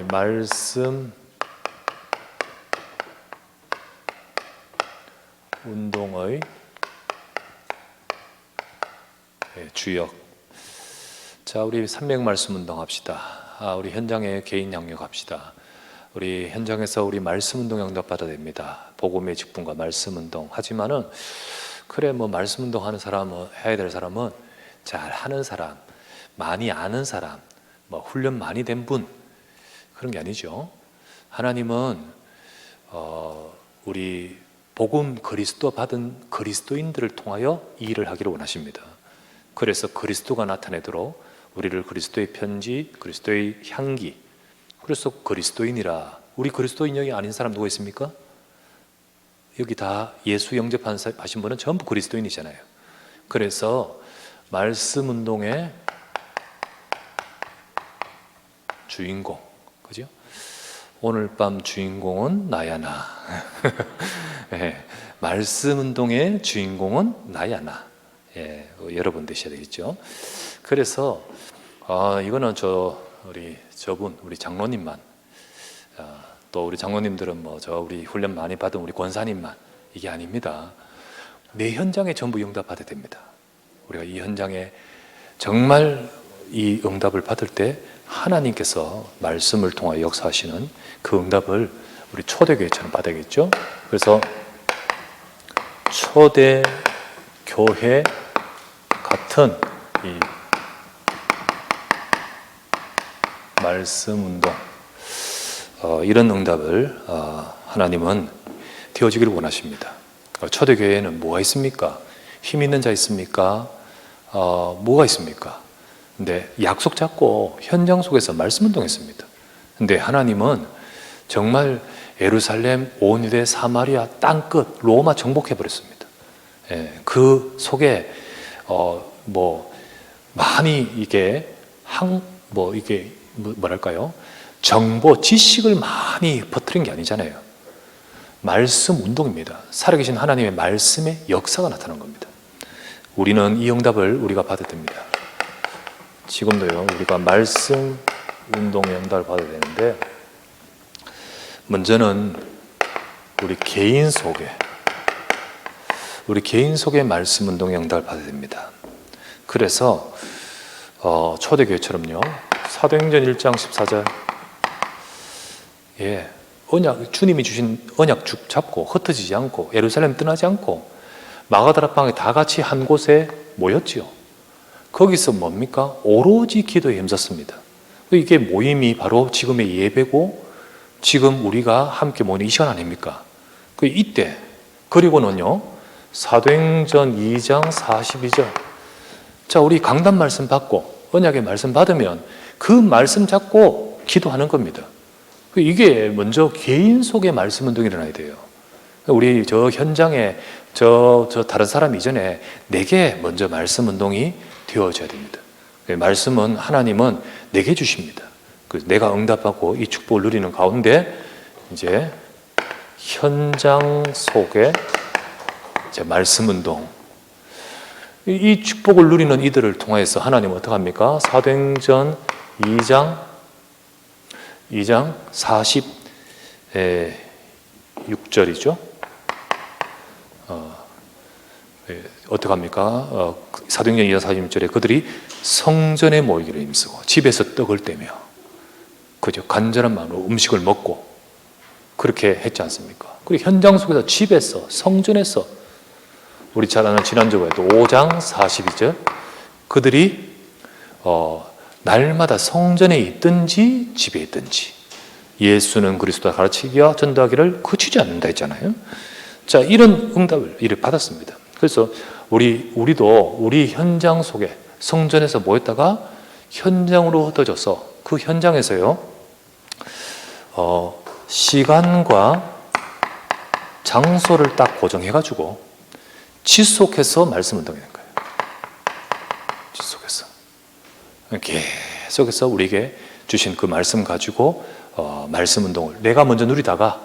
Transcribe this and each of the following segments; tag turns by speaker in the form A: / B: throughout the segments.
A: 말씀 운동의 주역. 자, 우리 300 말씀 운동 합시다. 우리 현장에 개인 양육 합시다. 우리 현장에서 우리 말씀 운동 응답 받아야 됩니다. 복음의 직분과 말씀 운동. 하지만은 그래 뭐 말씀 운동 하는 사람은, 해야 될 사람은 잘 하는 사람, 많이 아는 사람, 뭐 훈련 많이 된 분, 그런 게 아니죠. 하나님은 우리 복음 그리스도 받은 그리스도인들을 통하여 이 일을 하기를 원하십니다. 그래서 그리스도가 나타내도록 우리를 그리스도의 편지, 그리스도의 향기, 그래서 그리스도인이라. 우리 그리스도인이 아닌 사람 누가 있습니까? 여기 다 예수 영접하신 분은 전부 그리스도인이잖아요. 그래서 말씀 운동의 주인공, 그죠? 오늘 밤 주인공은 나야 나. 네, 말씀 운동의 주인공은 나야 나. 여러분 되셔야 되겠죠. 그래서 이거는 우리 장로님만, 또 우리 장로님들은 우리 훈련 많이 받은 우리 권사님만, 이게 아닙니다. 내 현장에 전부 응답 받아야 됩니다. 우리가 이 현장에 정말 이 응답을 받을 때 하나님께서 말씀을 통하여 역사하시는 그 응답을 우리 초대교회처럼 받아야겠죠. 그래서 초대교회 같은 이 말씀 운동, 이런 응답을 하나님은 되어지기를 원하십니다. 초대교회에는 뭐가 있습니까? 힘 있는 자 있습니까? 뭐가 있습니까? 근데 약속 잡고 현장 속에서 말씀 운동했습니다. 근데 하나님은 정말 예루살렘, 온 유대, 사마리아 땅끝 로마 정복해버렸습니다. 그 속에 많이 이게 뭐랄까요? 정보, 지식을 많이 퍼뜨린 게 아니잖아요. 말씀 운동입니다. 살아계신 하나님의 말씀의 역사가 나타난 겁니다. 우리는 이 응답을 우리가 받아야 됩니다. 지금도요, 우리가 말씀 운동의 응답을 받아야 되는데, 먼저는 우리 개인 속에 말씀 운동의 응답을 받아야 됩니다. 그래서 초대교회처럼요, 사도행전 1장 14절, 언약, 주님이 주신 언약 죽 잡고 흩어지지 않고 예루살렘 떠나지 않고 마가다락방에 다 같이 한 곳에 모였지요. 거기서 뭡니까? 오로지 기도에 힘썼습니다. 이게 모임이 바로 지금의 예배고, 지금 우리가 함께 모이는 이 시간 아닙니까? 이때, 그리고는요, 사도행전 2장 42절. 자, 우리 강단 말씀 받고 언약의 말씀 받으면 그 말씀 잡고 기도하는 겁니다. 이게 먼저 개인 속의 말씀 운동이 일어나야 돼요. 우리 저 현장에 다른 사람 이전에 내게 먼저 말씀 운동이 되어져야 됩니다. 말씀은 하나님은 내게 주십니다. 내가 응답하고 이 축복을 누리는 가운데 이제 현장 속에 이제 말씀 운동, 이 축복을 누리는 이들을 통해서 하나님은 어떻게 합니까? 사도행전 2장 46절이죠. 어떻게 합니까? 사도행전 2장 46절에 그들이 성전에 모이기를 힘쓰고 집에서 떡을 떼며, 그죠? 간절한 마음으로 음식을 먹고 그렇게 했지 않습니까? 그리고 현장 속에서, 집에서, 성전에서, 우리 잘 아는 지난주에도 5장 42절, 그들이 날마다 성전에 있든지 집에 있든지 예수는 그리스도가 가르치기와 전도하기를 그치지 않는다 했잖아요. 자, 이런 응답을 이를 받았습니다. 그래서 우리도 우리 현장 속에 성전에서 모였다가 현장으로 흩어져서 그 현장에서요, 시간과 장소를 딱 고정해가지고 지속해서 말씀 운동이 된 거예요. 계속해서 우리에게 주신 그 말씀 가지고 말씀 운동을 내가 먼저 누리다가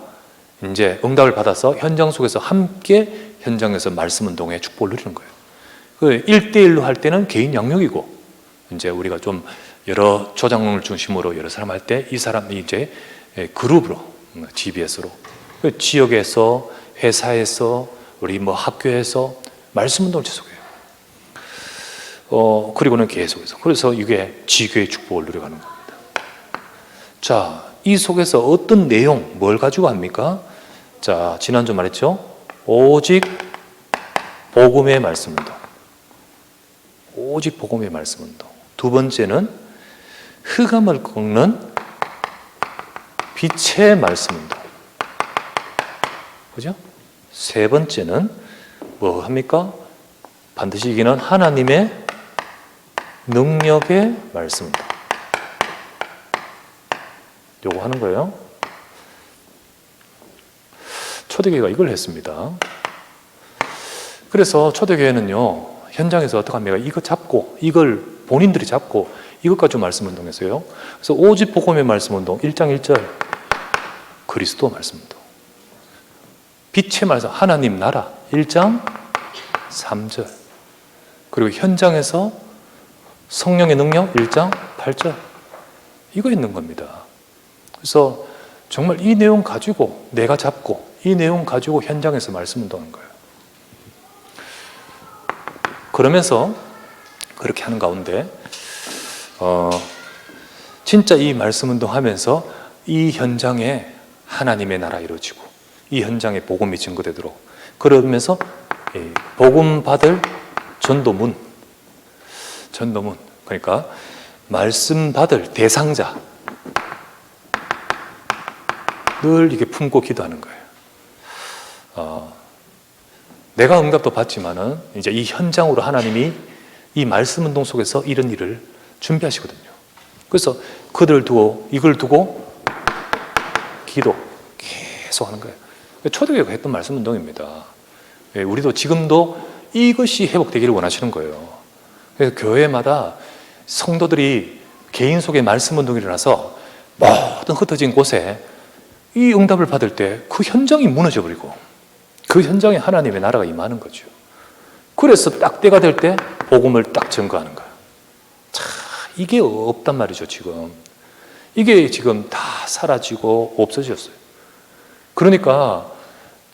A: 이제 응답을 받아서 현장 속에서 함께 현장에서 말씀 운동의 축복을 누리는 거예요. 1대1로 할 때는 개인 양육이고, 이제 우리가 좀 여러 조장을 중심으로 여러 사람 할 때 이 사람이 이제 그룹으로, GBS로, 지역에서, 회사에서, 우리 뭐 학교에서 말씀 운동을 계속해요. 그리고는 계속해서. 그래서 이게 지교의 축복을 누려가는 겁니다. 자, 이 속에서 어떤 내용, 뭘 가지고 합니까? 자, 지난주 말했죠? 오직 복음의 말씀 운동. 오직 복음의 말씀 운동. 두 번째는 흑암을 꺾는 빛의 말씀 운동. 그죠? 세 번째는 뭐 합니까? 반드시 이기는 하나님의 능력의 말씀 운동. 요거 하는 거예요. 초대교회가 이걸 했습니다. 그래서 초대교회는요, 현장에서 어떻게 합니까? 이거 잡고, 이걸 본인들이 잡고, 이것 가지고 말씀 운동했어요. 그래서 오직 복음의 말씀 운동, 1장 1절, 그리스도 말씀 운동. 빛의 말씀, 하나님 나라, 1장 3절. 그리고 현장에서 성령의 능력, 1장 8절. 이거 있는 겁니다. 그래서 정말 이 내용 가지고 내가 잡고 이 내용 가지고 현장에서 말씀 운동하는 거예요. 그러면서 그렇게 하는 가운데 진짜 이 말씀 운동하면서 이 현장에 하나님의 나라 이루어지고 이 현장에 복음이 증거되도록, 그러면서 복음 받을 전도문, 그러니까 말씀 받을 대상자 늘 이게 품고 기도하는 거예요. 내가 응답도 받지만은 이제 이 현장으로 하나님이 이 말씀 운동 속에서 이런 일을 준비하시거든요. 그래서 그들 두고, 이걸 두고 기도 계속 하는 거예요. 초대교회가 했던 말씀 운동입니다. 우리도 지금도 이것이 회복되기를 원하시는 거예요. 그래서 교회마다 성도들이 개인 속에 말씀 운동이 일어나서 모든 흩어진 곳에 이 응답을 받을 때 그 현장이 무너져 버리고 그 현장에 하나님의 나라가 임하는 거죠. 그래서 딱 때가 될 때 복음을 딱 증거하는 거예요. 자, 이게 없단 말이죠, 지금. 이게 지금 다 사라지고 없어졌어요. 그러니까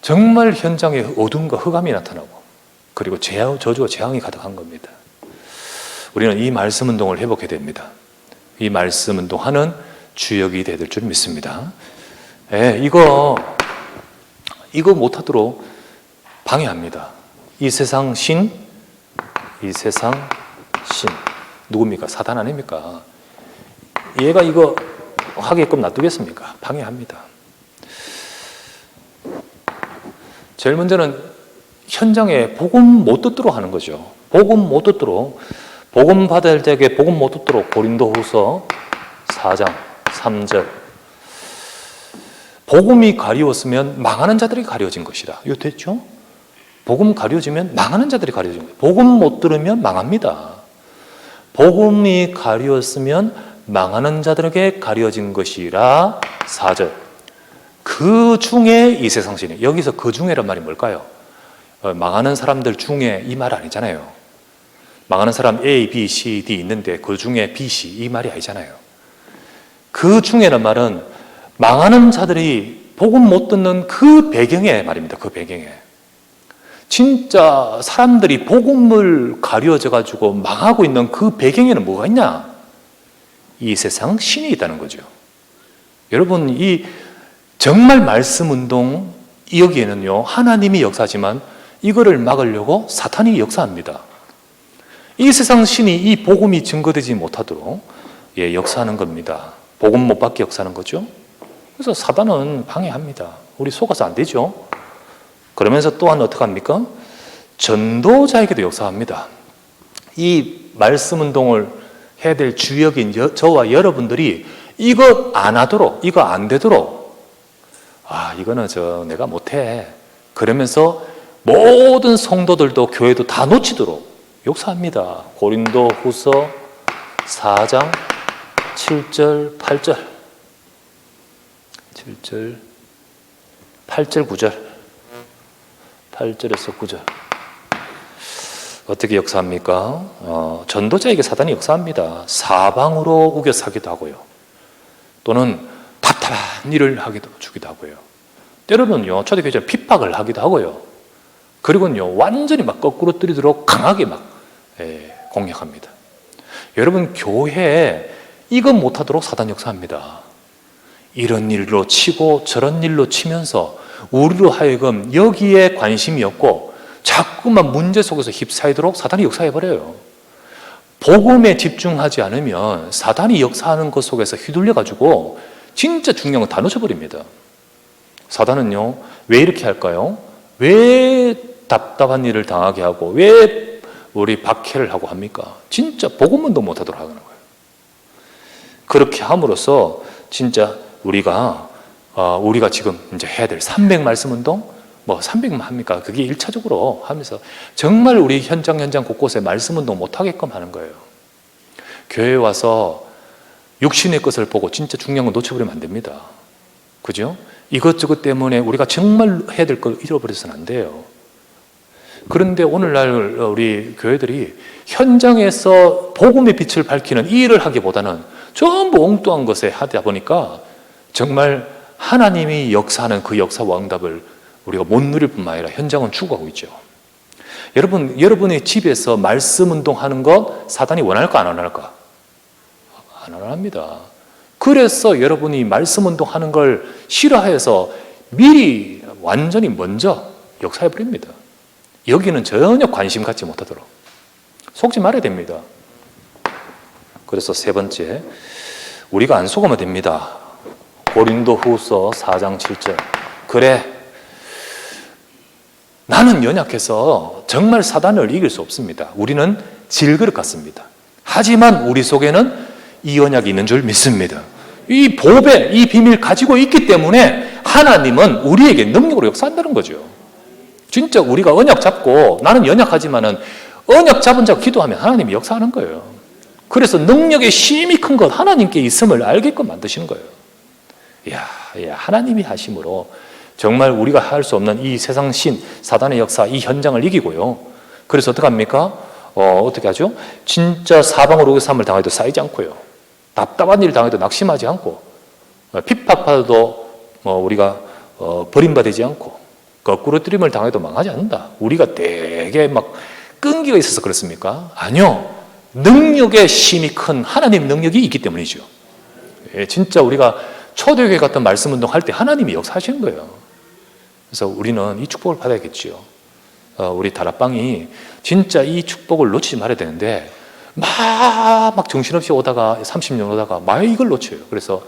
A: 정말 현장에 어둠과 흑암이 나타나고, 그리고 저주와 재앙이 가득한 겁니다. 우리는 이 말씀 운동을 회복해야 됩니다. 이 말씀 운동하는 주역이 될 줄 믿습니다. 이거 못하도록 방해합니다. 이 세상 신 누굽니까? 사단 아닙니까? 얘가 이거 하게끔 놔두겠습니까? 방해합니다. 제일 먼저는 현장에 복음 못 듣도록 하는 거죠. 복음 못 듣도록, 복음 받을 때에 복음 못 듣도록. 고린도후서 4장 3절. 복음이 가리웠으면 망하는 자들이 가려진 것이다. 이거 됐죠? 복음 가려지면 망하는 자들이 가려진 거예요. 복음 못 들으면 망합니다. 복음이 가리웠으면 망하는 자들에게 가려진 것이라. 4절. 그 중에 이 세상 신이. 여기서 그 중에란 말이 뭘까요? 망하는 사람들 중에 이 말 아니잖아요. 망하는 사람 A, B, C, D 있는데 그 중에 B, C 이 말이 아니잖아요. 그 중에란 말은 망하는 자들이 복음 못 듣는 그 배경의 말입니다. 그 배경에. 진짜 사람들이 복음을 가려져 가지고 망하고 있는 그 배경에는 뭐가 있냐? 이 세상 신이 있다는 거죠. 여러분, 이 정말 말씀 운동 여기에는요, 하나님이 역사하지만 이거를 막으려고 사탄이 역사합니다. 이 세상 신이 이 복음이 증거되지 못하도록 역사하는 겁니다. 복음 못 받게 역사하는 거죠. 그래서 사단은 방해합니다. 우리 속아서 안 되죠. 그러면서 또한 어떻게 합니까? 전도자에게도 역사합니다. 이 말씀 운동을 해야 될 주역인 저와 여러분들이 이거 안 하도록, 이거 안 되도록, 이거는 내가 못해, 그러면서 모든 성도들도 교회도 다 놓치도록 역사합니다. 고린도후서 4장 7절 8절 7절 8절 9절 8절에서 9절. 어떻게 역사합니까? 전도자에게 사단이 역사합니다. 사방으로 우겨사기도 하고요. 또는 답답한 일을 주기도 하고요. 때로는요, 초대교회에 핍박을 하기도 하고요. 그리고는요, 완전히 막 거꾸로 뜨리도록 강하게 막 공략합니다. 여러분, 교회에 이것 못하도록 사단 역사합니다. 이런 일로 치고 저런 일로 치면서 우리로 하여금 여기에 관심이 없고 자꾸만 문제 속에서 휩싸이도록 사단이 역사해버려요. 복음에 집중하지 않으면 사단이 역사하는 것 속에서 휘둘려가지고 진짜 중요한 건 다 놓쳐버립니다. 사단은요, 왜 이렇게 할까요? 왜 답답한 일을 당하게 하고 왜 우리 박해를 하고 합니까? 진짜 복음문도 못하도록 하는 거예요. 그렇게 함으로써 진짜 우리가 지금 이제 해야 될 300말씀 운동, 300만 합니까? 그게 1차적으로 하면서 정말 우리 현장 곳곳에 말씀 운동 못하게끔 하는 거예요. 교회에 와서 육신의 것을 보고 진짜 중요한 건 놓쳐버리면 안 됩니다. 그죠? 이것저것 때문에 우리가 정말 해야 될 걸 잃어버려서는 안 돼요. 그런데 오늘날 우리 교회들이 현장에서 복음의 빛을 밝히는 이 일을 하기보다는 전부 엉뚱한 것에 하다 보니까 정말 하나님이 역사하는 그 역사와 응답을 우리가 못 누릴 뿐만 아니라 현장은 추구하고 있죠. 여러분의 집에서 말씀 운동하는 것 사단이 원할까 안 원할까? 안 원합니다. 그래서 여러분이 말씀 운동하는 걸 싫어해서 미리 완전히 먼저 역사해버립니다. 여기는 전혀 관심 갖지 못하도록 속지 말아야 됩니다. 그래서 세 번째, 우리가 안 속으면 됩니다. 고린도후서 4장 7절. 그래, 나는 연약해서 정말 사단을 이길 수 없습니다. 우리는 질그릇 같습니다. 하지만 우리 속에는 이 언약이 있는 줄 믿습니다. 이 보배, 이 비밀 가지고 있기 때문에 하나님은 우리에게 능력으로 역사한다는 거죠. 진짜 우리가 언약 잡고, 나는 연약하지만은 언약 잡은 자가 기도하면 하나님이 역사하는 거예요. 그래서 능력의 힘이 큰 것 하나님께 있음을 알게끔 만드시는 거예요. 이야, 하나님이 하심으로 정말 우리가 할 수 없는 이 세상 신, 사단의 역사, 이 현장을 이기고요. 그래서 어떻게 합니까? 어떻게 하죠? 진짜 사방으로 우겨삼을 당해도 쌓이지 않고요. 답답한 일 당해도 낙심하지 않고, 핍박받아도 우리가 버림받지 않고, 거꾸로 뜨림을 당해도 망하지 않는다. 우리가 되게 막 끈기가 있어서 그렇습니까? 아니요. 능력의 힘이 큰 하나님 능력이 있기 때문이죠. 진짜 우리가 초대교회 같은 말씀 운동할 때 하나님이 역사하시는 거예요. 그래서 우리는 이 축복을 받아야겠죠. 우리 다락방이 진짜 이 축복을 놓치지 말아야 되는데 막 정신없이 오다가 30년 오다가 막 이걸 놓쳐요. 그래서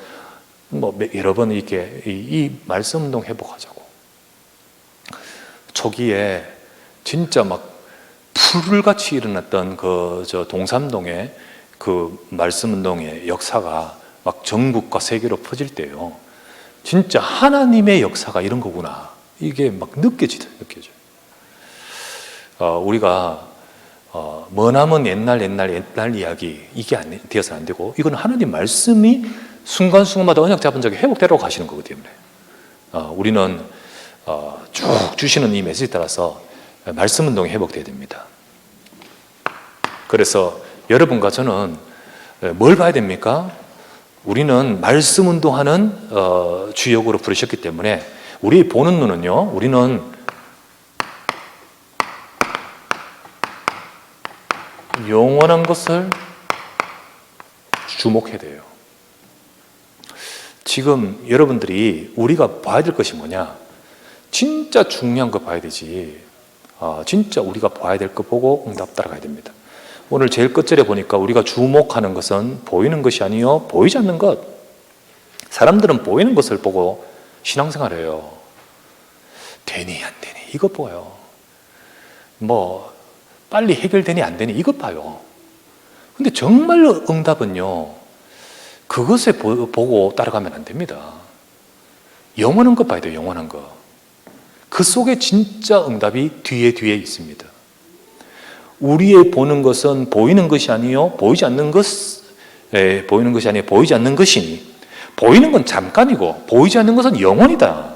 A: 여러 번 이렇게 이 말씀 운동 회복하자고. 초기에 진짜 막 풀같이 일어났던 동삼동의 그 말씀 운동의 역사가 막 전국과 세계로 퍼질 때요. 진짜 하나님의 역사가 이런 거구나. 이게 막 느껴져요. 우리가 머나먼 옛날 이야기 이게 되어서 안 되고, 이건 하나님 말씀이 순간순간마다 언약 잡은 적이 회복되라고 하시는 거기 때문에 우리는 쭉 주시는 이 메시지에 따라서 말씀 운동이 회복돼야 됩니다. 그래서 여러분과 저는 뭘 봐야 됩니까? 우리는 말씀 운동하는 주역으로 부르셨기 때문에 우리 보는 눈은요, 우리는 영원한 것을 주목해야 돼요. 지금 여러분들이 우리가 봐야 될 것이 뭐냐? 진짜 중요한 거 봐야 되지. 진짜 우리가 봐야 될 거 보고 응답 따라가야 됩니다. 오늘 제일 끝절에 보니까 우리가 주목하는 것은 보이는 것이 아니요 보이지 않는 것. 사람들은 보이는 것을 보고 신앙생활을 해요. 되니 안 되니 이것 봐요. 빨리 해결되니 안 되니 이것 봐요. 근데 정말로 응답은요, 그것에 보고 따라가면 안 됩니다. 영원한 것 봐야 돼요. 영원한 것. 그 속에 진짜 응답이 뒤에 있습니다. 우리의 보는 것은 보이는 것이 아니요 보이지 않는 보이는 것이 아니요 보이지 않는 것이니, 보이는 건 잠깐이고 보이지 않는 것은 영원이다.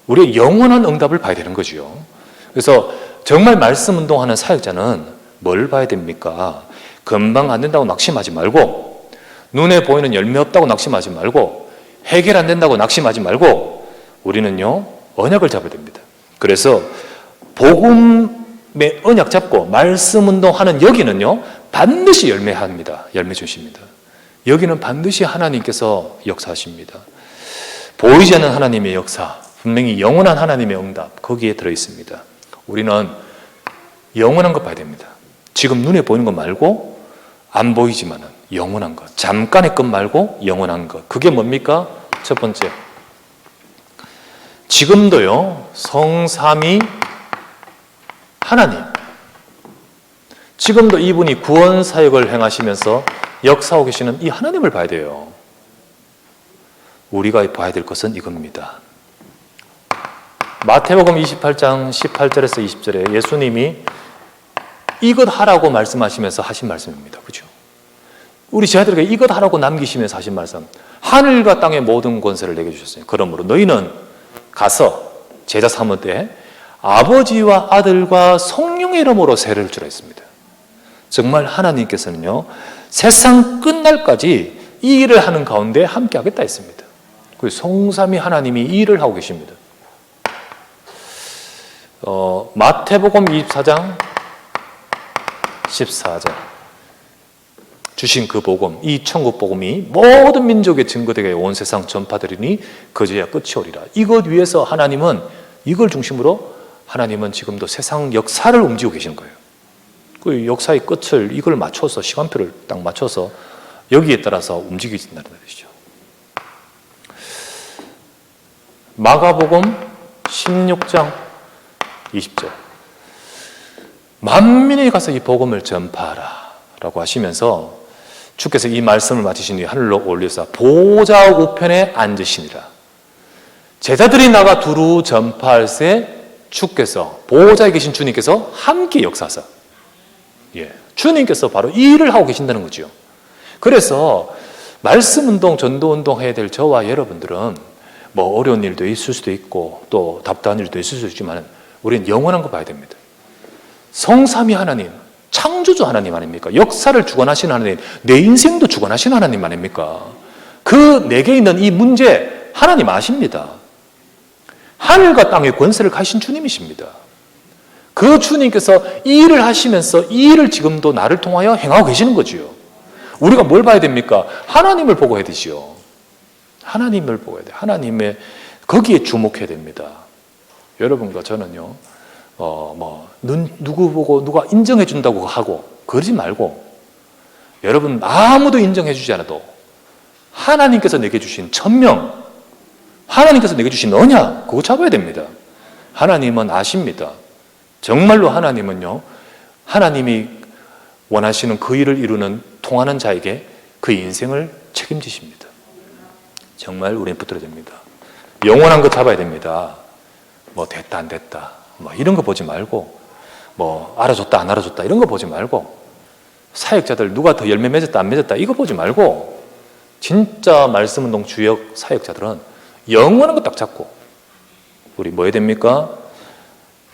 A: 우리의 영원한 응답을 봐야 되는 거죠. 그래서 정말 말씀 운동하는 사역자는 뭘 봐야 됩니까? 금방 안 된다고 낙심하지 말고, 눈에 보이는 열매 없다고 낙심하지 말고, 해결 안 된다고 낙심하지 말고, 우리는요 언약을 잡아야 됩니다. 그래서 복음의 언약 잡고 말씀 운동하는 여기는요 반드시 열매합니다. 열매 주십니다. 여기는 반드시 하나님께서 역사하십니다. 보이지 않는 하나님의 역사, 분명히 영원한 하나님의 응답 거기에 들어있습니다. 우리는 영원한 것 봐야 됩니다. 지금 눈에 보이는 것 말고 안 보이지만은 영원한 것, 잠깐의 것 말고 영원한 것. 그게 뭡니까? 첫 번째, 지금도요 성삼위 하나님, 지금도 이분이 구원 사역을 행하시면서 역사하고 계시는 이 하나님을 봐야 돼요. 우리가 봐야 될 것은 이겁니다. 마태복음 28장 18절에서 20절에 예수님이 이것 하라고 말씀하시면서 하신 말씀입니다. 그죠? 우리 제자들에게 이것 하라고 남기시면서 하신 말씀. 하늘과 땅의 모든 권세를 내게 주셨어요. 그러므로 너희는 가서 제자 삼을 때 아버지와 아들과 성령의 이름으로 세례를 주라 했습니다. 정말 하나님께서는요 세상 끝날까지 이 일을 하는 가운데 함께 하겠다 했습니다. 그 성삼위 하나님이 이 일을 하고 계십니다. 마태복음 24장 14절 주신 그 복음, 이 천국 복음이 모든 민족의 증거되게 온 세상 전파되리니 그제야 끝이 오리라. 이것 위해서 하나님은, 이걸 중심으로 하나님은 지금도 세상 역사를 움직이고 계시는 거예요. 그 역사의 끝을 이걸 맞춰서, 시간표를 딱 맞춰서 여기에 따라서 움직이신다는 뜻이죠. 마가복음 16장 20절 만민에 가서 이 복음을 전파하라 라고 하시면서 주께서 이 말씀을 마치신 뒤에 하늘로 올려서 보좌 우편에 앉으시니라. 제자들이 나가 두루 전파할 새 주께서, 보호자에 계신 주님께서 함께 역사하사, 주님께서 바로 이 일을 하고 계신다는 거죠. 그래서 말씀 운동, 전도 운동 해야 될 저와 여러분들은 뭐 어려운 일도 있을 수도 있고 또 답답한 일도 있을 수 있지만 우리는 영원한 거 봐야 됩니다. 성삼위 하나님, 창조주 하나님 아닙니까? 역사를 주관하시는 하나님, 내 인생도 주관하시는 하나님 아닙니까? 그 내게 있는 이 문제 하나님 아십니다. 하늘과 땅의 권세를 가신 주님이십니다. 그 주님께서 이 일을 하시면서 이 일을 지금도 나를 통하여 행하고 계시는 거지요. 우리가 뭘 봐야 됩니까? 하나님을 보고 해야 되지요. 하나님을 보고 해야 돼요. 하나님의 거기에 주목해야 됩니다. 여러분과 저는요, 누구 보고 누가 인정해 준다고 하고 그러지 말고, 여러분 아무도 인정해 주지 않아도 하나님께서 내게 주신 천명, 하나님께서 내게 주신 언약, 그거 잡아야 됩니다. 하나님은 아십니다. 정말로 하나님은요, 하나님이 원하시는 그 일을 이루는 통하는 자에게 그 인생을 책임지십니다. 정말 우리는 붙들어야 됩니다. 영원한 거 잡아야 됩니다. 뭐 됐다 안 됐다 뭐 이런 거 보지 말고, 뭐 알아줬다 안 알아줬다 이런 거 보지 말고, 사역자들 누가 더 열매 맺었다 안 맺었다 이거 보지 말고, 진짜 말씀운동 주역 사역자들은 영원한 거 딱 잡고, 우리 뭐 해야 됩니까?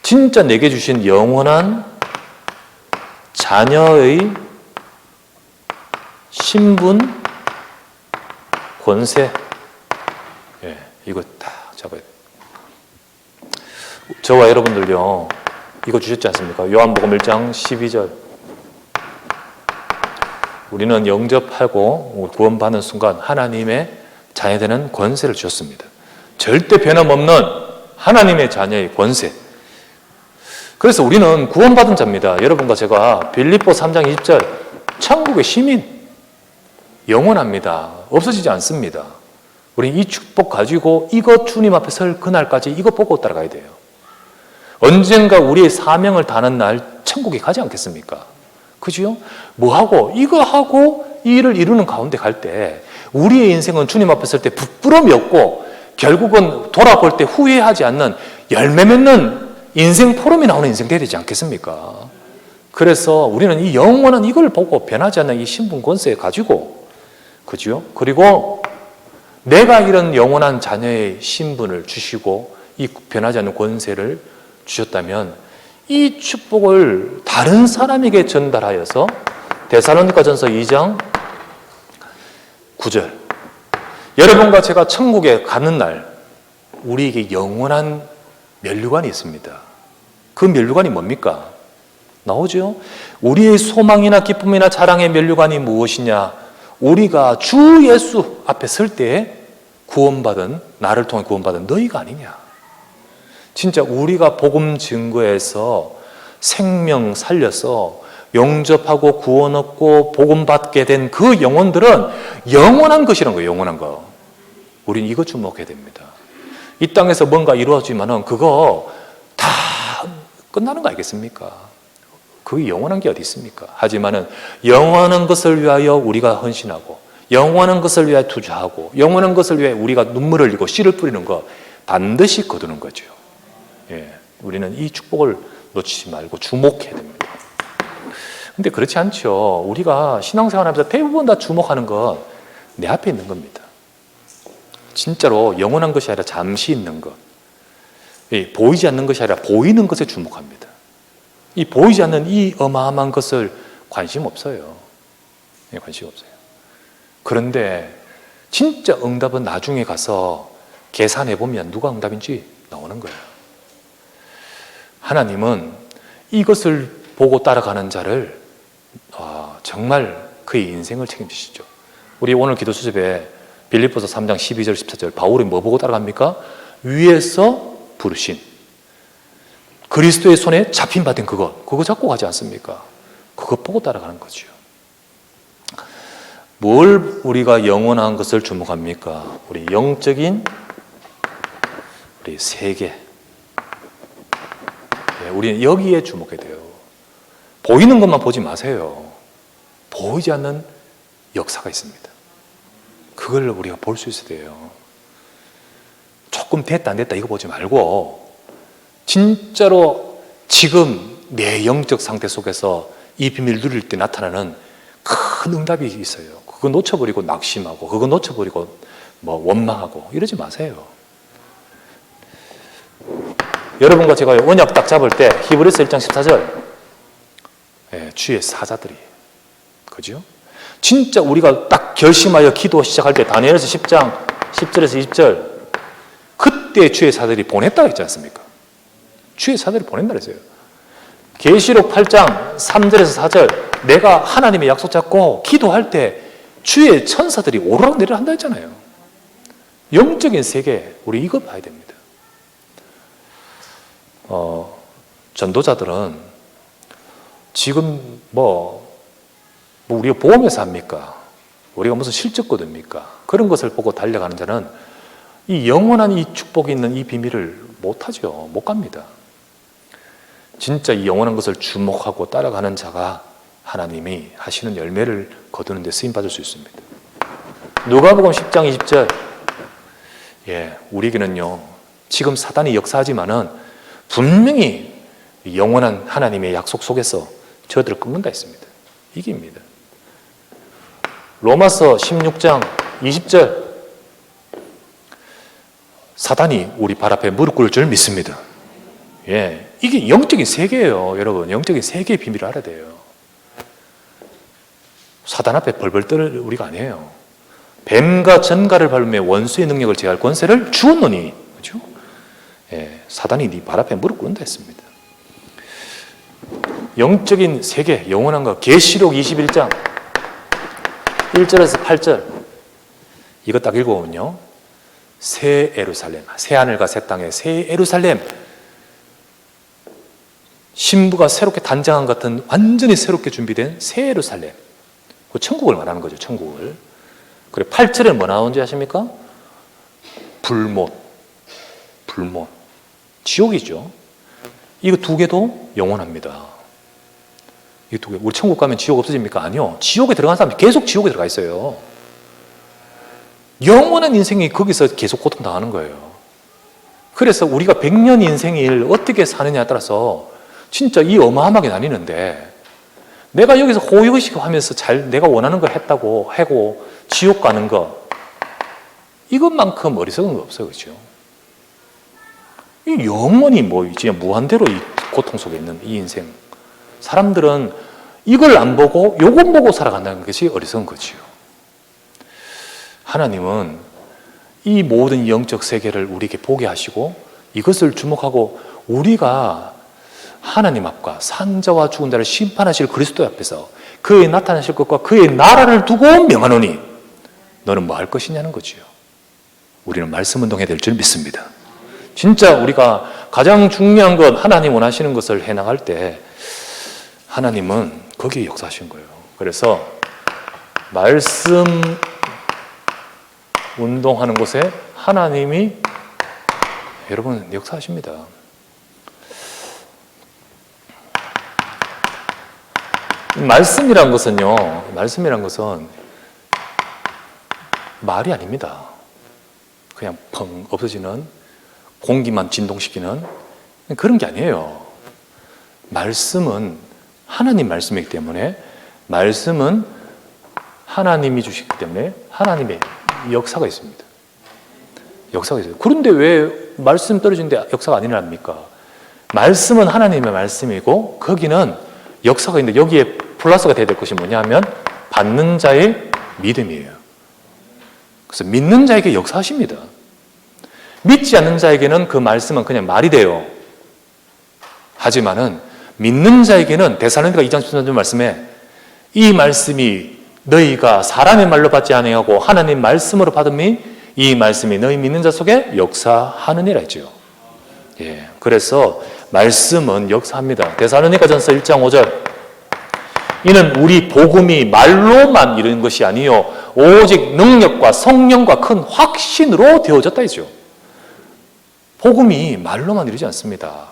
A: 진짜 내게 주신 영원한 자녀의 신분, 권세, 이거 딱 잡아야 돼요. 저와 여러분들요, 이거 주셨지 않습니까? 요한복음 1장 12절. 우리는 영접하고 구원받는 순간 하나님의 자녀되는 권세를 주셨습니다. 절대 변함없는 하나님의 자녀의 권세. 그래서 우리는 구원받은 자입니다. 여러분과 제가 빌립보 3장 20절, 천국의 시민, 영원합니다. 없어지지 않습니다. 우리 이 축복 가지고 이거 주님 앞에 설 그날까지 이거 보고 따라가야 돼요. 언젠가 우리의 사명을 다하는 날 천국에 가지 않겠습니까? 그죠? 뭐하고 이거 하고 이 일을 이루는 가운데 갈 때 우리의 인생은 주님 앞에 설 때 부끄러움이 없고 결국은 돌아볼 때 후회하지 않는 열매 맺는 인생 포럼이 나오는 인생 되지 않겠습니까? 그래서 우리는 이 영원한 이걸 보고 변하지 않는 이 신분 권세 가지고, 그죠? 그리고 내가 이런 영원한 자녀의 신분을 주시고 이 변하지 않는 권세를 주셨다면 이 축복을 다른 사람에게 전달하여서 데살로니가전서 2장 9절, 여러분과 제가 천국에 가는 날 우리에게 영원한 면류관이 있습니다. 그 면류관이 뭡니까? 나오죠? 우리의 소망이나 기쁨이나 자랑의 면류관이 무엇이냐? 우리가 주 예수 앞에 설 때에 구원받은, 나를 통해 구원받은 너희가 아니냐? 진짜 우리가 복음 증거에서 생명 살려서 영접하고 구원 얻고 복음 받게 된 그 영혼들은 영원한 것이라는 거예요. 영원한 거. 우리는 이거 주목해야 됩니다. 이 땅에서 뭔가 이루어지면은 그거 다 끝나는 거 아니겠습니까? 그게 영원한 게 어디 있습니까? 하지만은 영원한 것을 위하여 우리가 헌신하고, 영원한 것을 위하여 투자하고, 영원한 것을 위해 우리가 눈물을 흘리고 씨를 뿌리는 거 반드시 거두는 거죠. 예, 우리는 이 축복을 놓치지 말고 주목해야 됩니다. 근데 그렇지 않죠. 우리가 신앙생활 하면서 대부분 다 주목하는 건 내 앞에 있는 겁니다. 진짜로 영원한 것이 아니라 잠시 있는 것, 보이지 않는 것이 아니라 보이는 것에 주목합니다. 이 보이지 않는 이 어마어마한 것을 관심 없어요. 관심 없어요. 그런데 진짜 응답은 나중에 가서 계산해 보면 누가 응답인지 나오는 거예요. 하나님은 이것을 보고 따라가는 자를 정말 그의 인생을 책임지시죠. 우리 오늘 기도 수첩에 빌립보서 3장 12절 14절, 바울이 뭐 보고 따라갑니까? 위에서 부르신 그리스도의 손에 잡힌 받은 그거 잡고 가지 않습니까? 그거 보고 따라가는 거죠. 뭘 우리가 영원한 것을 주목합니까? 우리 영적인 우리 세계, 우리는 여기에 주목해야 돼요. 보이는 것만 보지 마세요. 보이지 않는 역사가 있습니다. 그걸 우리가 볼 수 있어야 돼요. 조금 됐다 안 됐다 이거 보지 말고 진짜로 지금 내 영적 상태 속에서 이 비밀을 누릴 때 나타나는 큰 응답이 있어요. 그거 놓쳐버리고 낙심하고, 그거 놓쳐버리고 원망하고 이러지 마세요. 여러분과 제가 언약 딱 잡을 때 히브리서 1장 14절, 주의 사자들이, 그죠? 진짜 우리가 딱 결심하여 기도 시작할 때 다니엘서 10장 10절에서 20절, 그때 주의 사자들이 보냈다고 했지 않습니까? 주의 사자들이 보낸다 그랬어요. 계시록 8장 3절에서 4절, 내가 하나님의 약속 잡고 기도할 때 주의 천사들이 오르락 내리락 한다 했잖아요. 영적인 세계, 우리 이거 봐야 됩니다. 전도자들은 지금 우리가 보험회사 합니까? 우리가 무슨 실적 거듭니까? 그런 것을 보고 달려가는 자는 이 영원한 이 축복이 있는 이 비밀을 못하죠. 못 갑니다. 진짜 이 영원한 것을 주목하고 따라가는 자가 하나님이 하시는 열매를 거두는 데 쓰임받을 수 있습니다. 누가복음 10장 20절, 우리에게는요 지금 사단이 역사하지만은 분명히 영원한 하나님의 약속 속에서 저들을 끊는다 했습니다. 이깁니다. 로마서 16장 20절, 사단이 우리 발 앞에 무릎 꿇을 줄 믿습니다. 이게 영적인 세계예요. 여러분, 영적인 세계의 비밀을 알아야 돼요. 사단 앞에 벌벌 떨 우리가 아니에요. 뱀과 전갈을 밟으며 원수의 능력을 제할 권세를 주었노니, 그렇죠? 사단이 네 발 앞에 무릎 꿇는다 했습니다. 영적인 세계, 영원한 것, 계시록 21장 1절에서 8절, 이거 딱 읽어보면요, 새 예루살렘, 새 하늘과 새 땅의 새 예루살렘, 신부가 새롭게 단장한 것 같은 완전히 새롭게 준비된 새 예루살렘, 그 천국을 말하는 거죠. 천국을. 그리고 8절에 뭐 나오는지 아십니까? 불못, 지옥이죠. 이거 두 개도 영원합니다. 이 두 개. 우리 천국 가면 지옥 없어집니까? 아니요. 지옥에 들어간 사람이 계속 지옥에 들어가 있어요. 영원한 인생이 거기서 계속 고통당하는 거예요. 그래서 우리가 100년 인생을 어떻게 사느냐에 따라서 진짜 이 어마어마하게 나뉘는데, 내가 여기서 호의호식 하면서 내가 원하는 걸 했다고 하고 지옥 가는 거, 이것만큼 어리석은 거 없어요. 그렇죠? 이 영원히 진짜 무한대로 이 고통 속에 있는 이 인생. 사람들은 이걸 안 보고 요것 보고 살아간다는 것이 어리석은 거지요. 하나님은 이 모든 영적 세계를 우리에게 보게 하시고 이것을 주목하고 우리가 하나님 앞과 산자와 죽은 자를 심판하실 그리스도 앞에서 그의 나타나실 것과 그의 나라를 두고 명하노니 너는 뭐 할 것이냐는 거지요. 우리는 말씀 운동해야 될 줄 믿습니다. 진짜 우리가 가장 중요한 건 하나님 원하시는 것을 해나갈 때 하나님은 거기에 역사하신 거예요. 그래서 말씀 운동하는 곳에 하나님이 여러분 역사하십니다. 말씀이란 것은 말이 아닙니다. 그냥 펑 없어지는 공기만 진동시키는 그런 게 아니에요. 말씀은 하나님 말씀이기 때문에 말씀은 하나님이 주시기 때문에 하나님의 역사가 있습니다. 역사가 있어요. 그런데 왜 말씀 떨어지는데 역사가 안 일어납니까? 말씀은 하나님의 말씀이고 거기는 역사가 있는데 여기에 플러스가 돼야 될 것이 뭐냐면 받는 자의 믿음이에요. 그래서 믿는 자에게 역사하십니다. 믿지 않는 자에게는 그 말씀은 그냥 말이 돼요. 하지만은 믿는 자에게는 데살로니가 2장 13절 말씀에 이 말씀이 너희가 사람의 말로 받지 아니하고 하나님 말씀으로 받음이 이 말씀이 너희 믿는 자 속에 역사하느니라 했죠. 예, 그래서 말씀은 역사합니다. 데살로니가전서 1장 5절 이는 우리 복음이 말로만 이루는 것이 아니요 오직 능력과 성령과 큰 확신으로 되어졌다 했죠. 복음이 말로만 이루지 않습니다.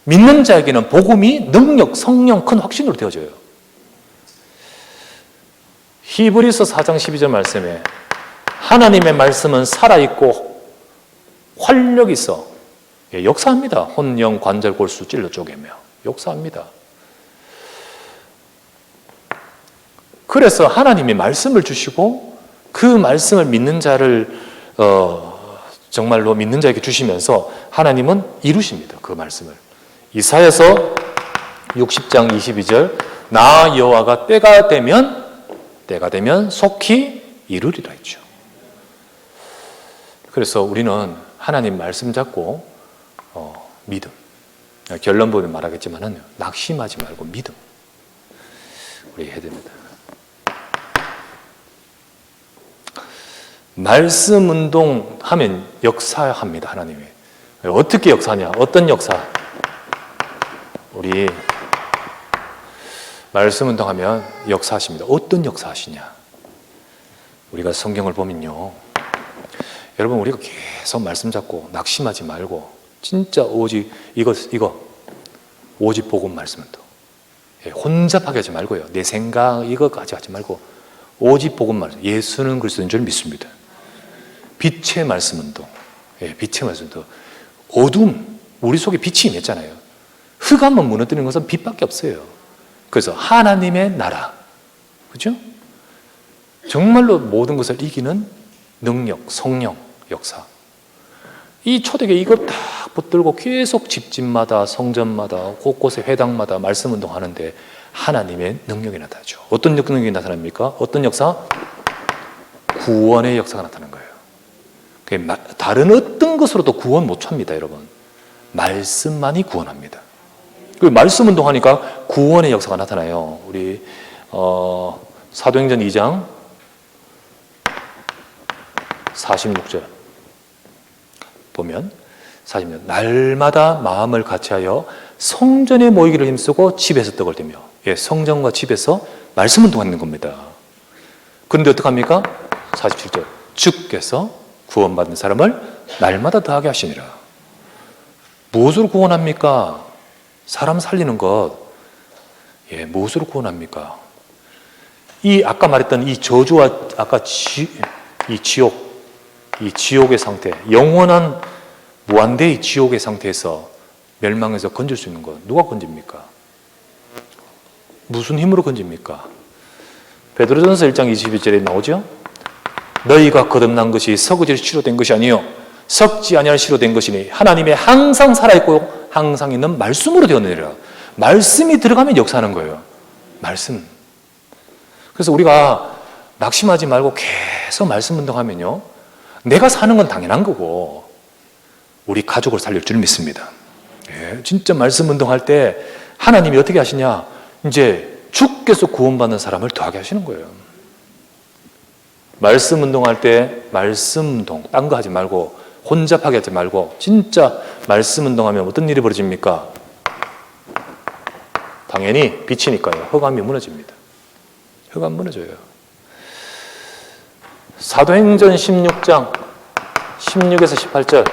A: 믿는 자에게는 복음이 능력, 성령, 큰 확신으로 되어져요. 히브리서 4장 12절 말씀에 하나님의 말씀은 살아있고 활력이 있어 역사합니다. 혼, 영, 관절, 골수 찔러 쪼개며 역사합니다. 그래서 하나님이 말씀을 주시고 그 말씀을 믿는 자를 정말로 믿는 자에게 주시면서 하나님은 이루십니다. 그 말씀을. 이사야서 60장 22절 나 여호와가 때가 되면 속히 이루리라 했죠. 그래서 우리는 하나님 말씀 잡고 믿음. 결론 보면 말하겠지만은 낙심하지 말고 믿음. 우리 해야 됩니다. 말씀 운동하면 역사합니다. 하나님이. 어떻게 역사하냐? 어떤 역사? 우리 말씀 운동하면 역사하십니다. 어떤 역사하시냐? 우리가 성경을 보면요. 여러분 우리가 계속 말씀 잡고 낙심하지 말고 진짜 오직 이거 오직 복음 말씀 운동. 혼잡하게 하지 말고요. 내 생각 이거까지 하지 말고 오직 복음 말씀. 예수는 그리스도인 줄 믿습니다. 빛의 말씀 운동. 빛의 말씀 운동. 어둠, 우리 속에 빛이 임했잖아요. 흑암만 무너뜨리는 것은 빛밖에 없어요. 그래서 하나님의 나라. 그죠? 정말로 모든 것을 이기는 능력, 성령, 역사. 이 초대교회 이거 딱 붙들고 계속 집집마다 성전마다 곳곳에 회당마다 말씀 운동하는데 하나님의 능력이 나타나죠. 어떤 능력이 나타납니까? 어떤 역사? 구원의 역사가 나타나는 거예요. 다른 어떤 것으로도 구원 못 합니다, 여러분. 말씀만이 구원합니다. 그 말씀 운동하니까 구원의 역사가 나타나요. 우리 사도행전 2장 46절 보면 40년 날마다 마음을 같이하여 성전에 모이기를 힘쓰고 집에서 떡을 떼며 성전과 집에서 말씀 운동하는 겁니다. 그런데 어떡합니까? 47절 주께서 구원받는 사람을 날마다 더하게 하시니라. 무엇으로 구원합니까? 사람 살리는 것. 무엇으로 구원합니까? 이 아까 말했던 이 저주와 아까 이 지옥의 상태, 영원한 무한대의 지옥의 상태에서 멸망해서 건질 수 있는 것 누가 건집니까? 무슨 힘으로 건집니까? 베드로전서 1장 22절에 나오죠? 너희가 거듭난 것이 썩어질 씨로 된 것이 아니요 썩지 아니할 씨로 된 것이니 하나님의 항상 살아있고 항상 있는 말씀으로 되어내리라. 말씀이 들어가면 역사하는 거예요. 말씀. 그래서 우리가 낙심하지 말고 계속 말씀 운동하면요, 내가 사는 건 당연한 거고 우리 가족을 살릴 줄 믿습니다. 예, 진짜 말씀 운동할 때 하나님이 어떻게 하시냐, 이제 주께서 구원받는 사람을 더하게 하시는 거예요. 말씀 운동할 때 말씀 운동, 딴 거 하지 말고, 혼잡하게 하지 말고, 진짜 말씀 운동하면 어떤 일이 벌어집니까? 당연히 빛이니까요. 흑암이 무너집니다. 흑암 무너져요. 사도행전 16장 16에서 18절,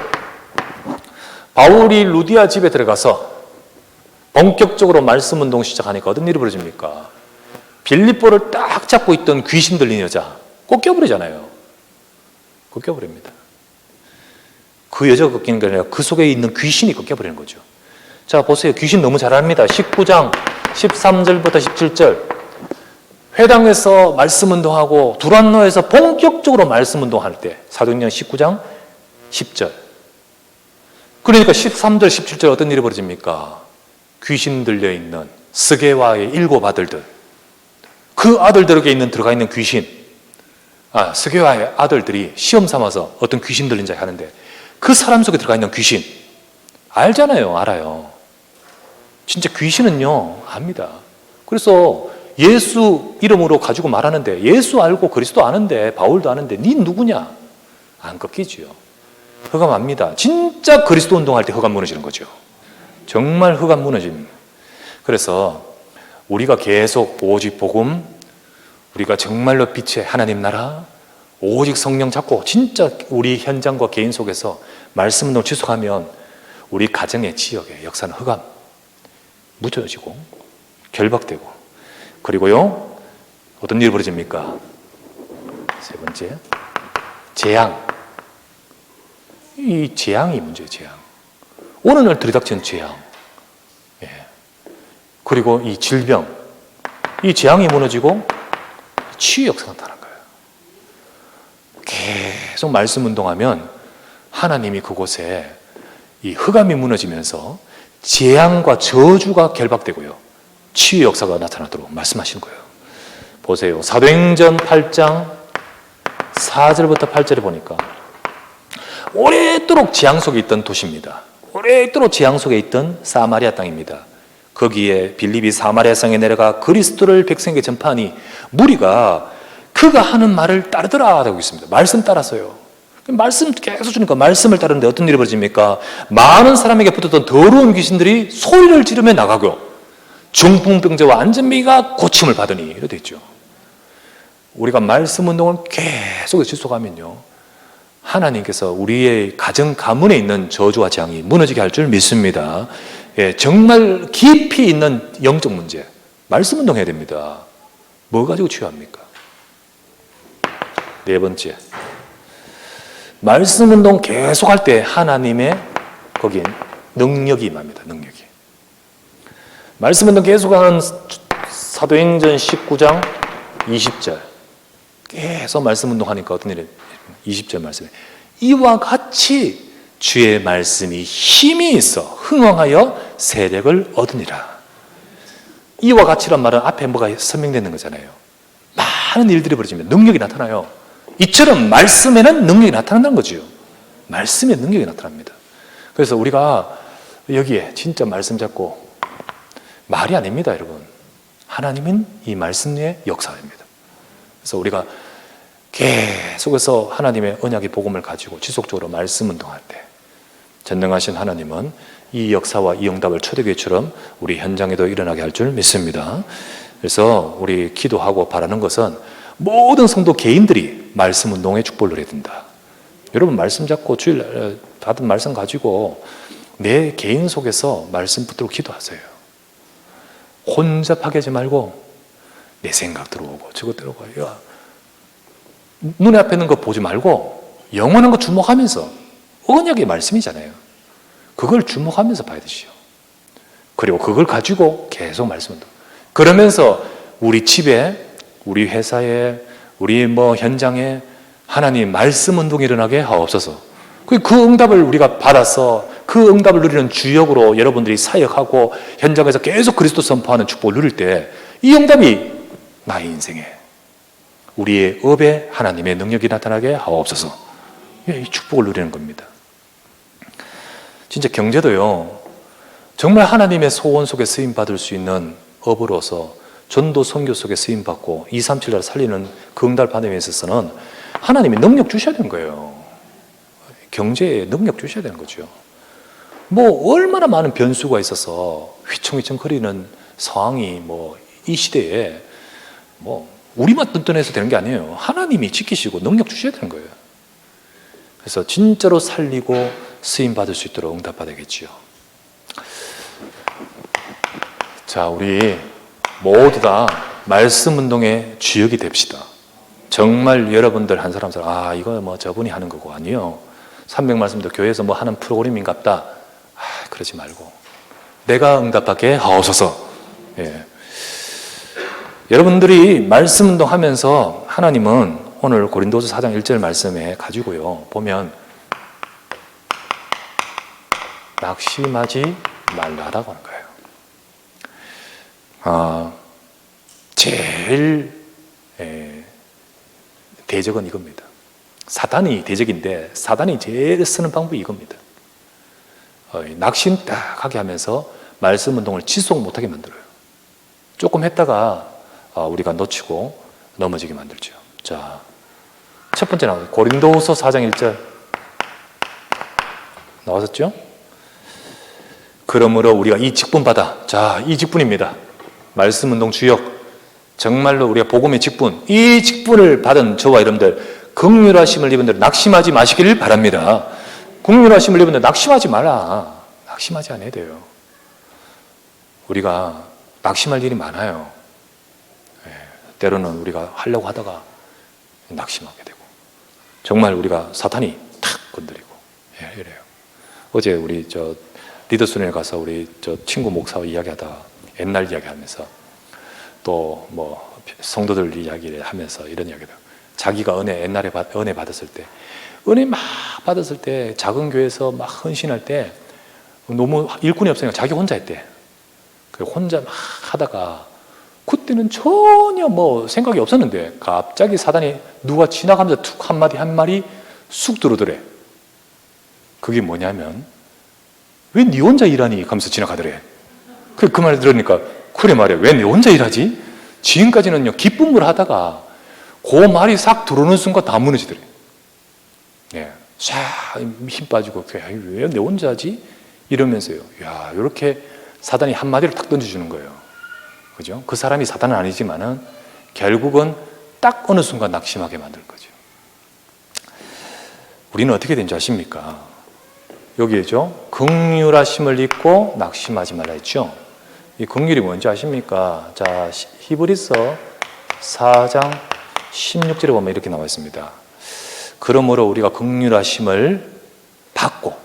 A: 바울이 루디아 집에 들어가서 본격적으로 말씀 운동 시작하니까 어떤 일이 벌어집니까? 빌립보를 딱 잡고 있던 귀신 들린 여자 꼭 껴버리잖아요. 꼭 껴버립니다. 그 여자가 꺾이는 게 아니라 그 속에 있는 귀신이 꺾여버리는 거죠. 자, 보세요. 귀신 너무 잘 압니다. 19장 13절부터 17절. 회당에서 말씀 운동하고 두란노에서 본격적으로 말씀 운동할 때, 사도행전 19장 10절. 그러니까 13절 17절 어떤 일이 벌어집니까? 귀신 들려있는 스게와의 7 아들들, 그 아들들에게 들어가 있는 귀신, 스게와의 아들들이 시험 삼아서 어떤 귀신 들린 자 하는데, 그 사람 속에 들어가 있는 귀신 알잖아요. 알아요. 진짜 귀신은요 압니다. 그래서 예수 이름으로 가지고 말하는데, 예수 알고 그리스도 아는데, 바울도 아는데 니 누구냐? 안 꺾이지요. 흑암 압니다. 진짜 그리스도 운동할 때 흑암 무너지는 거죠. 정말 흑암 무너집니다. 그래서 우리가 계속 오직 복음, 우리가 정말로 빛의 하나님 나라, 오직 성령 잡고 진짜 우리 현장과 개인 속에서 말씀 운동 지속하면 우리 가정의 지역의 역사는 흑암 무뎌지고 결박되고, 그리고요 어떤 일이 벌어집니까? 세 번째, 재앙. 이 재앙이 문제예요. 재앙. 어느 날 들이닥치는 재앙. 예. 그리고 이 질병, 이 재앙이 무너지고 치유 역사가 나타나는 거예요. 계속 말씀 운동하면 하나님이 그곳에 이 흑암이 무너지면서 재앙과 저주가 결박되고요, 치유 역사가 나타나도록 말씀하시는 거예요. 보세요. 사도행전 8장 4절부터 8절에 보니까 오랫도록 재앙 속에 있던 도시입니다. 오랫도록 재앙 속에 있던 사마리아 땅입니다. 거기에 빌립이 사마리아 성에 내려가 그리스도를 백성에게 전파하니 무리가 그가 하는 말을 따르더라 하고 있습니다. 말씀 따라서요. 말씀 계속 주니까 말씀을 따르는데 어떤 일이 벌어집니까? 많은 사람에게 붙었던 더러운 귀신들이 소리를 지르며 나가고 중풍병자와 안전병이가 고침을 받으니, 이렇게 되어 있죠. 우리가 말씀 운동을 계속 지속하면요, 하나님께서 우리의 가정 가문에 있는 저주와 재앙이 무너지게 할 줄 믿습니다. 예, 정말 깊이 있는 영적 문제, 말씀 운동해야 됩니다. 뭐 가지고 치유합니까? 네 번째, 말씀 운동 계속할 때 하나님의 거긴 능력이 임합니다. 능력이. 말씀 운동 계속하는 사도행전 19장 20절. 계속 말씀 운동하니까 어떤 일이, 20절 말씀에 이와 같이 주의 말씀이 힘이 있어 흥왕하여 세력을 얻으니라. 이와 같이란 말은 앞에 뭐가 설명되는 거잖아요. 많은 일들이 벌어지면 능력이 나타나요. 이처럼 말씀에는 능력이 나타난다는 거죠. 말씀에 능력이 나타납니다. 그래서 우리가 여기에 진짜 말씀 잡고, 말이 아닙니다, 여러분. 하나님은 이 말씀 위에 역사입니다. 그래서 우리가 계속해서 하나님의 언약의 복음을 가지고 지속적으로 말씀 운동할 때 전능하신 하나님은 이 역사와 이 응답을 초대교회처럼 우리 현장에도 일어나게 할 줄 믿습니다. 그래서 우리 기도하고 바라는 것은 모든 성도 개인들이 말씀 운동의 축복을 누려야 된다. 여러분 말씀 잡고 주일 받은 말씀 가지고 내 개인 속에서 말씀 붙들고 기도하세요. 혼잡하게 하지 말고 내 생각 들어오고 저것 들어오고, 눈에 앞에 있는 거 보지 말고 영원한 거 주목하면서, 언약의 말씀이잖아요. 그걸 주목하면서 봐야 되시오. 그리고 그걸 가지고 계속 말씀 운동. 그러면서 우리 집에, 우리 회사에, 우리 현장에 하나님 말씀 운동이 일어나게 하옵소서. 그 응답을 우리가 받아서 그 그 응답을 누리는 주역으로 여러분들이 사역하고 현장에서 계속 그리스도 선포하는 축복을 누릴 때 이 응답이 나의 인생에 우리의 업에 하나님의 능력이 나타나게 하옵소서. 이 축복을 누리는 겁니다. 진짜 경제도요, 정말 하나님의 소원 속에 쓰임받을 수 있는 업으로서 전도 선교 속에 쓰임받고 237나라 살리는 그 응답을 받는 데 있어서는 하나님이 능력 주셔야 되는 거예요. 경제에 능력 주셔야 되는 거죠. 뭐 얼마나 많은 변수가 있어서 휘청휘청거리는 상황이 뭐 이 시대에 뭐 우리만 뜬뜬해서 되는 게 아니에요. 하나님이 지키시고 능력 주셔야 되는 거예요. 그래서 진짜로 살리고 쓰임받을 수 있도록 응답받아야겠지요. 자, 우리 모두 다 말씀 운동의 주역이 됩시다. 정말 여러분들 한 사람 이거 뭐 저분이 하는 거고 아니요. 300말씀도 교회에서 뭐 하는 프로그램인갑다. 그러지 말고 내가 응답받게 하옵소서. 예. 여러분들이 말씀 운동하면서 하나님은 오늘 고린도서 4장 1절 말씀에 가지고요 보면 낙심하지 말라라고 하는 거예요. 제일 대적은 이겁니다. 사단이 대적인데 사단이 제일 쓰는 방법이 이겁니다. 낙심 딱 하게 하면서 말씀 운동을 지속 못하게 만들어요. 조금 했다가 우리가 놓치고 넘어지게 만들죠. 자, 첫 번째 나오죠. 고린도후서 4장 1절 나왔었죠? 그러므로 우리가 이 직분받아, 자, 이 직분입니다. 말씀 운동 주역, 정말로 우리가 복음의 직분, 이 직분을 받은 저와 여러분들 긍휼하심을 입은 들 낙심하지 마시기를 바랍니다. 긍휼하심을 입은 들 낙심하지 마라. 낙심하지 않아야 돼요. 우리가 낙심할 일이 많아요. 때로는 우리가 하려고 하다가 낙심하게 되고 정말 우리가 사탄이 탁 건드리고 이래요. 어제 우리 리더순에 가서 우리 친구 목사와 이야기하다가 옛날 이야기하면서 또 뭐 성도들 이야기를 하면서 이런 이야기를 자기가 옛날에 은혜 받았을 때 은혜 막 받았을 때 작은 교회에서 막 헌신할 때 너무 일꾼이 없으니까 자기 혼자 했대. 혼자 막 하다가 그때는 전혀 뭐 생각이 없었는데 갑자기 사단이 누가 지나가면서 툭 한마디 쑥 들어오더래. 그게 뭐냐면 왜 네 혼자 일하니? 하면서 지나가더래. 그 말을 들으니까 그래 말이야. 왜 네 혼자 일하지? 지금까지는요 기쁨을 하다가 그 말이 싹 들어오는 순간 다 무너지더래. 네, 싹힘 빠지고 왜 내 혼자 하지? 이러면서요. 야, 이렇게 사단이 한마디를 탁 던져주는 거예요. 그죠? 그 사람이 사단은 아니지만은 결국은 딱 어느 순간 낙심하게 만들 거죠. 우리는 어떻게 된지 아십니까? 여기에죠. 긍휼하심을 입고 낙심하지 말라 했죠. 이 긍휼이 뭔지 아십니까? 자, 히브리서 4장 16절에 보면 이렇게 나와 있습니다. 그러므로 우리가 긍휼하심을 받고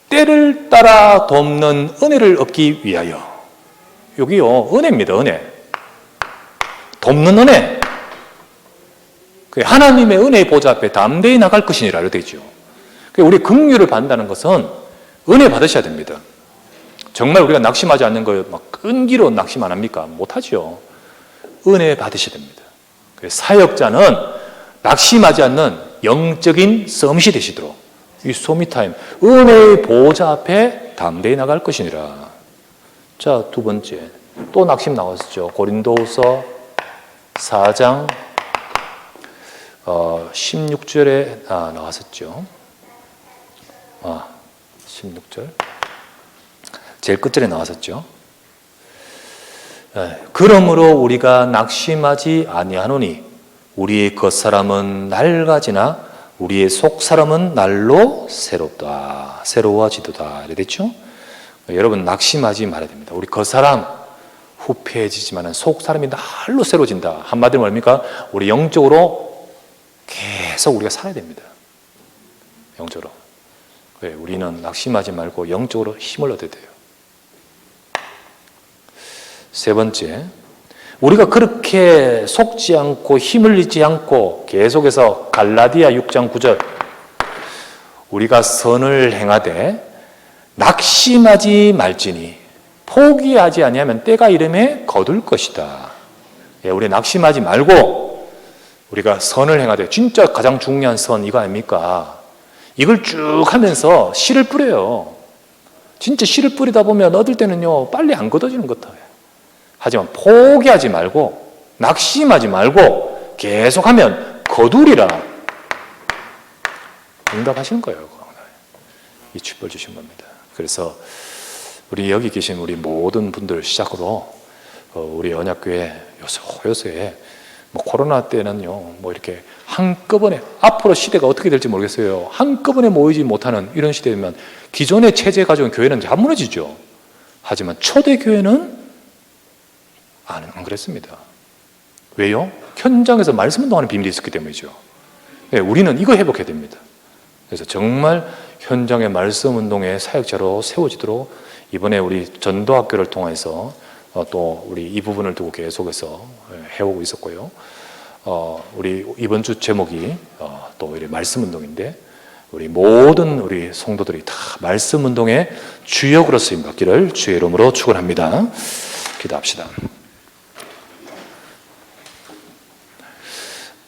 A: 때를 따라 돕는 은혜를 얻기 위하여. 여기요, 은혜입니다, 은혜. 돕는 은혜. 하나님의 은혜의 보좌 앞에 담대히 나갈 것이니라 이렇게 되죠. 우리 긍휼을 받는다는 것은 은혜 받으셔야 됩니다. 정말 우리가 낙심하지 않는 거예요. 막 끈기로 낙심 안 합니까? 못하죠. 은혜 받으셔야 됩니다. 사역자는 낙심하지 않는 영적인 썸밋이 되시도록 이 소미타임, 은혜의 보좌 앞에 담대히 나갈 것이니라. 자, 두 번째, 또 낙심 나왔었죠. 고린도후서 4장 16절에 나왔었죠. 16절 제일 끝절에 나왔었죠. 그러므로 우리가 낙심하지 아니하노니 우리의 겉사람은 낡아지나 우리의 속사람은 날로 새로워지도다 이렇게 됐죠. 여러분 낙심하지 말아야 됩니다. 우리 겉사람 후패해지지만 속사람이 날로 새로워진다. 한마디로 뭡니까? 우리 영적으로 계속 우리가 살아야 됩니다. 영적으로. 우리는 낙심하지 말고 영적으로 힘을 얻어야 돼요. 세 번째, 우리가 그렇게 속지 않고 힘을 잃지 않고 계속해서 갈라디아 6장 9절 우리가 선을 행하되 낙심하지 말지니 포기하지 아니하면 때가 이름에 거둘 것이다. 예, 우리 낙심하지 말고 우리가 선을 행하되, 진짜 가장 중요한 선 이거 아닙니까? 이걸 쭉 하면서 씨를 뿌려요. 진짜 씨를 뿌리다 보면 얻을 때는요 빨리 안 걷어지는 것 같아요. 하지만 포기하지 말고 낙심하지 말고 계속하면 거두리라. 응답하시는 거예요. 이 축복을 주신 겁니다. 그래서 우리 여기 계신 우리 모든 분들 시작으로 우리 언약교회 요새 뭐 코로나 때는요 뭐 이렇게 한꺼번에, 앞으로 시대가 어떻게 될지 모르겠어요. 한꺼번에 모이지 못하는 이런 시대면 기존의 체제 가지고 교회는 다 무너지죠. 하지만 초대교회는 안 그랬습니다. 왜요? 현장에서 말씀 운동하는 비밀이 있었기 때문이죠. 네, 우리는 이거 회복해야 됩니다. 그래서 정말 현장의 말씀 운동의 사역자로 세워지도록 이번에 우리 전도학교를 통해서 또 우리 이 부분을 두고 계속해서 해오고 있었고요. 우리 이번 주 제목이 또 우리 말씀 운동인데, 우리 모든 우리 성도들이 다 말씀 운동의 주역으로 쓰임 받기를 주의 이름으로 축원합니다. 기도합시다.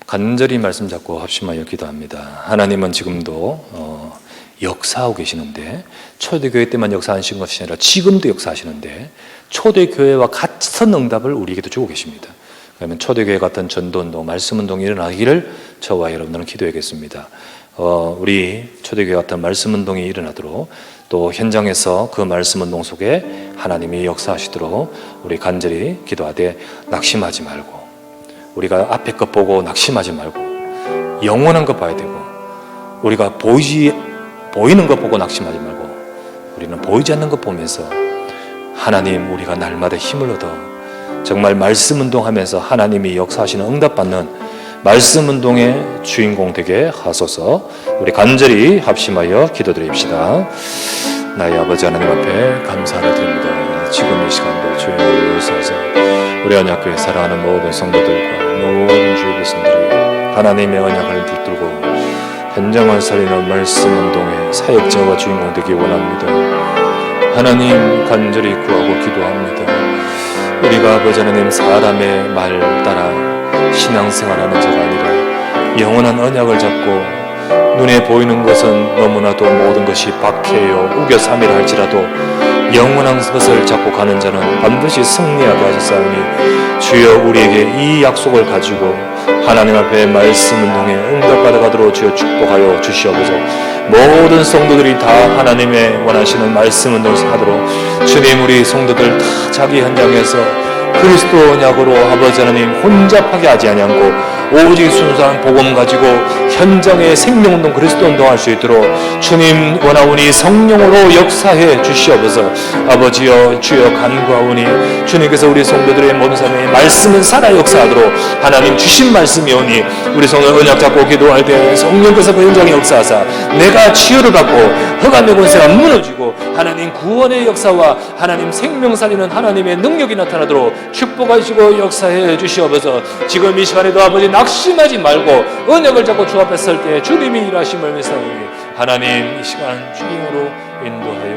A: 간절히 말씀 잡고 합심하여 기도합니다. 하나님은 지금도 역사하고 계시는데, 초대교회 때만 역사하신 것이 아니라 지금도 역사하시는데 초대교회와 같은 응답을 우리에게도 주고 계십니다. 그러면 초대교회 같은 전도운동, 말씀운동이 일어나기를 저와 여러분들은 기도하겠습니다. 우리 초대교회 같은 말씀운동이 일어나도록, 또 현장에서 그 말씀운동 속에 하나님이 역사하시도록 우리 간절히 기도하되, 낙심하지 말고, 우리가 앞에 것 보고 낙심하지 말고 영원한 것 봐야 되고, 우리가 보이는 것 보고 낙심하지 말고 우리는 보이지 않는 것 보면서 하나님, 우리가 날마다 힘을 얻어 정말 말씀 운동하면서 하나님이 역사하시는 응답받는 말씀 운동의 주인공 되게 하소서. 우리 간절히 합심하여 기도드립시다. 나의 아버지 하나님 앞에 감사를 드립니다. 지금 이 시간도 주의 이름으로 역사하사 우리 언약교회 사랑하는 모든 성도들과 모든 주의 백성들이 하나님의 언약을 붙들고 현장을 살리는 말씀 운동의 사역자와 주인공 되기 원합니다. 하나님, 간절히 구하고 기도합니다. 우리가 아버지 하나님 사람의 말 따라 신앙생활하는 자가 아니라 영원한 언약을 잡고, 눈에 보이는 것은 너무나도 모든 것이 박해요 우겨 삼이라 할지라도 영원한 것을 잡고 가는 자는 반드시 승리하게 하셨사오니, 주여 우리에게 이 약속을 가지고 하나님 앞에 말씀 운동에 응답받아가도록 주여 축복하여 주시옵소서. 모든 성도들이 다 하나님의 원하시는 말씀 운동을 하도록, 주님, 우리 성도들 다 자기 현장에서 그리스도 언약으로 아버지 하나님 혼잡하게 하지 아니하고 오직 순수한 복음 가지고 현장의 생명운동, 그리스도 운동할 수 있도록 주님 원하오니 성령으로 역사해 주시옵소서. 아버지여, 주여 간구하오니 주님께서 우리 성도들의 모든 삶에 말씀은 살아 역사하도록 하나님 주신 말씀이 오니 우리 성도 언약 잡고 기도할 때 성령께서 그 현장에 역사하사 내가 치유를 받고 흑암의 권세가 무너지고 하나님 구원의 역사와 하나님 생명 살리는 하나님의 능력이 나타나도록 축복하시고 역사해 주시옵소서. 지금 이 시간에도 아버지 낙심하지 말고 언약을 잡고 주 앞에 설 때 주님이 일하심을 믿사오니 하나님 이 시간 주님으로 인도하여